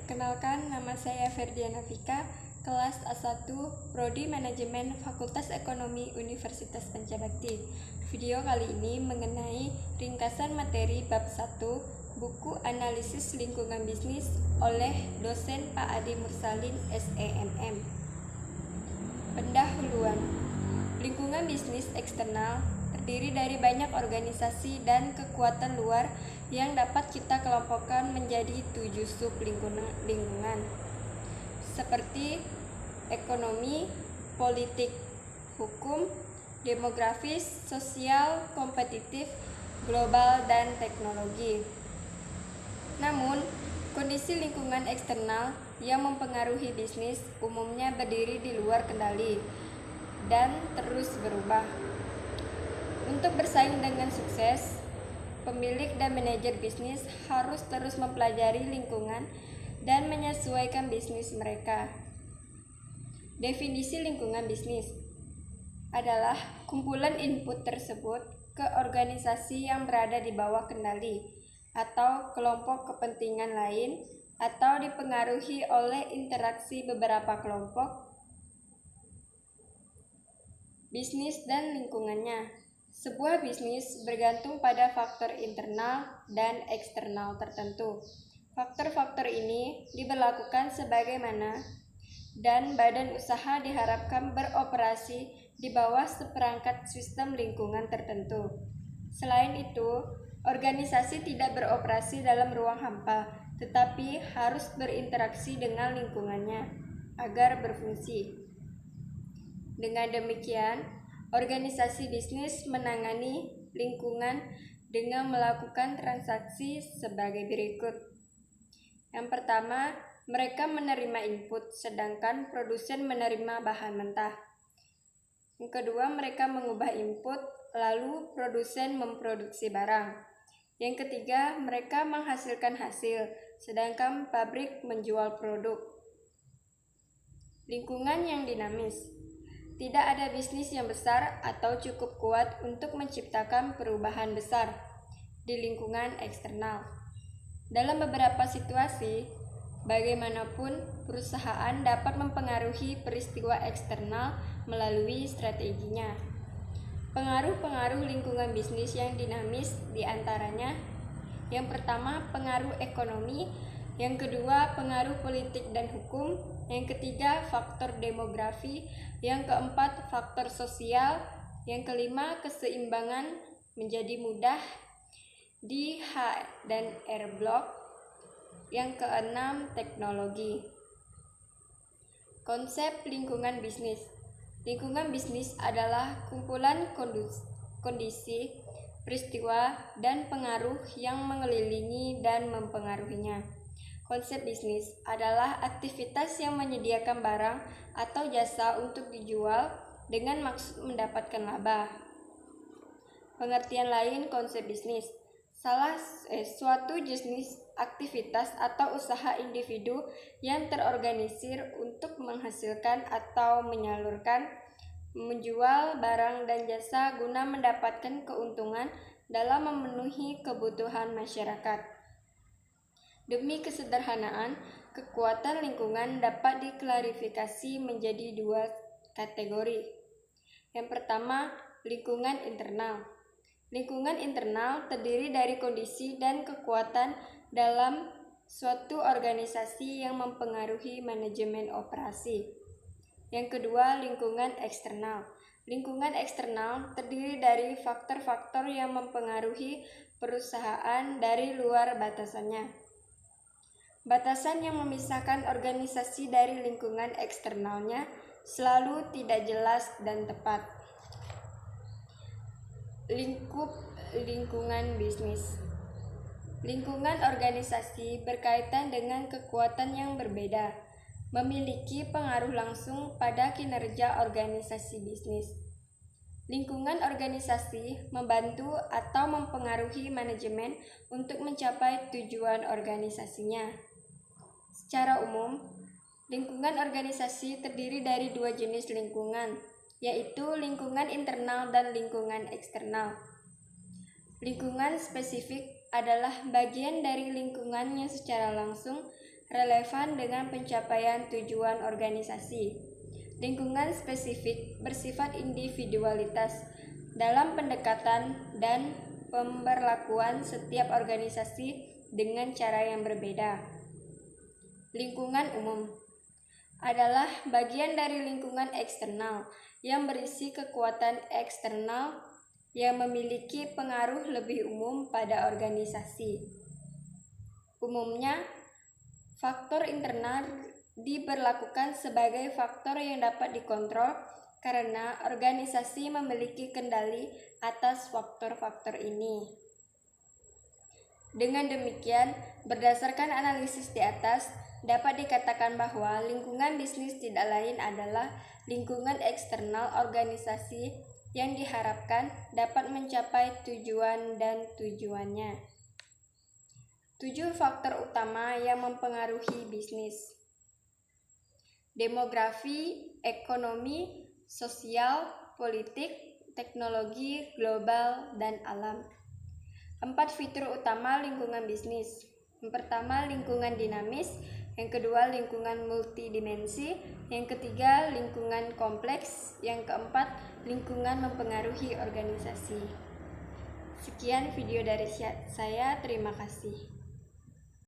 Perkenalkan, nama saya Ferdiana Vika, kelas A1, Prodi Manajemen Fakultas Ekonomi Universitas Pancabakti. Video kali ini mengenai ringkasan materi bab 1, buku analisis lingkungan bisnis oleh dosen Pak Adi Mursalin, SEMM. Pendahuluan. Lingkungan bisnis eksternal terdiri dari banyak organisasi dan kekuatan luar yang dapat kita kelompokkan menjadi 7 sub lingkungan, seperti ekonomi, politik, hukum, demografis, sosial, kompetitif, global, dan teknologi. Namun, kondisi lingkungan eksternal yang mempengaruhi bisnis umumnya berdiri di luar kendali dan terus berubah. Untuk bersaing dengan sukses, pemilik dan manajer bisnis harus terus mempelajari lingkungan dan menyesuaikan bisnis mereka. Definisi lingkungan bisnis adalah kumpulan input tersebut ke organisasi yang berada di bawah kendali atau kelompok kepentingan lain atau dipengaruhi oleh interaksi beberapa kelompok bisnis dan lingkungannya. Sebuah bisnis bergantung pada faktor internal dan eksternal tertentu. Faktor-faktor ini diberlakukan sebagaimana dan badan usaha diharapkan beroperasi di bawah seperangkat sistem lingkungan tertentu. Selain itu, organisasi tidak beroperasi dalam ruang hampa, tetapi harus berinteraksi dengan lingkungannya agar berfungsi. Dengan demikian, organisasi bisnis menangani lingkungan dengan melakukan transaksi sebagai berikut. Yang pertama, mereka menerima input, sedangkan produsen menerima bahan mentah. Yang kedua, mereka mengubah input, lalu produsen memproduksi barang. Yang ketiga, mereka menghasilkan hasil, sedangkan pabrik menjual produk. Lingkungan yang dinamis. Tidak ada bisnis yang besar atau cukup kuat untuk menciptakan perubahan besar di lingkungan eksternal. Dalam beberapa situasi, bagaimanapun perusahaan dapat mempengaruhi peristiwa eksternal melalui strateginya. Pengaruh-pengaruh lingkungan bisnis yang dinamis diantaranya: yang pertama, pengaruh ekonomi; yang kedua, pengaruh politik dan hukum; yang ketiga, faktor demografi; yang keempat, faktor sosial; yang kelima, keseimbangan menjadi mudah di H dan R block; yang keenam, teknologi. Konsep lingkungan bisnis. Lingkungan bisnis adalah kumpulan kondisi, peristiwa, dan pengaruh yang mengelilingi dan mempengaruhinya. Konsep bisnis adalah aktivitas yang menyediakan barang atau jasa untuk dijual dengan maksud mendapatkan laba. Pengertian lain konsep bisnis: suatu jenis aktivitas atau usaha individu yang terorganisir untuk menghasilkan atau menyalurkan, menjual barang dan jasa guna mendapatkan keuntungan dalam memenuhi kebutuhan masyarakat. Demi kesederhanaan, kekuatan lingkungan dapat diklarifikasi menjadi 2 kategori. Yang pertama, lingkungan internal. Lingkungan internal terdiri dari kondisi dan kekuatan dalam suatu organisasi yang mempengaruhi manajemen operasi. Yang kedua, lingkungan eksternal. Lingkungan eksternal terdiri dari faktor-faktor yang mempengaruhi perusahaan dari luar batasannya. Batasan yang memisahkan organisasi dari lingkungan eksternalnya selalu tidak jelas dan tepat. Lingkup lingkungan bisnis. Lingkungan organisasi berkaitan dengan kekuatan yang berbeda, memiliki pengaruh langsung pada kinerja organisasi bisnis. Lingkungan organisasi membantu atau mempengaruhi manajemen untuk mencapai tujuan organisasinya. Secara umum, lingkungan organisasi terdiri dari 2 jenis lingkungan, yaitu lingkungan internal dan lingkungan eksternal. Lingkungan spesifik adalah bagian dari lingkungan yang secara langsung relevan dengan pencapaian tujuan organisasi. Lingkungan spesifik bersifat individualitas dalam pendekatan dan pemberlakuan setiap organisasi dengan cara yang berbeda. Lingkungan umum adalah bagian dari lingkungan eksternal yang berisi kekuatan eksternal yang memiliki pengaruh lebih umum pada organisasi. Umumnya, faktor internal diberlakukan sebagai faktor yang dapat dikontrol karena organisasi memiliki kendali atas faktor-faktor ini. Dengan demikian, berdasarkan analisis di atas, dapat dikatakan bahwa lingkungan bisnis tidak lain adalah lingkungan eksternal organisasi yang diharapkan dapat mencapai tujuan dan tujuannya. 7 faktor utama yang mempengaruhi bisnis: demografi, ekonomi, sosial, politik, teknologi, global, dan alam. 4 fitur utama lingkungan bisnis. Yang pertama, lingkungan dinamis. Yang kedua, lingkungan multidimensi. Yang ketiga, lingkungan kompleks. Yang keempat, lingkungan mempengaruhi organisasi. Sekian video dari saya, terima kasih.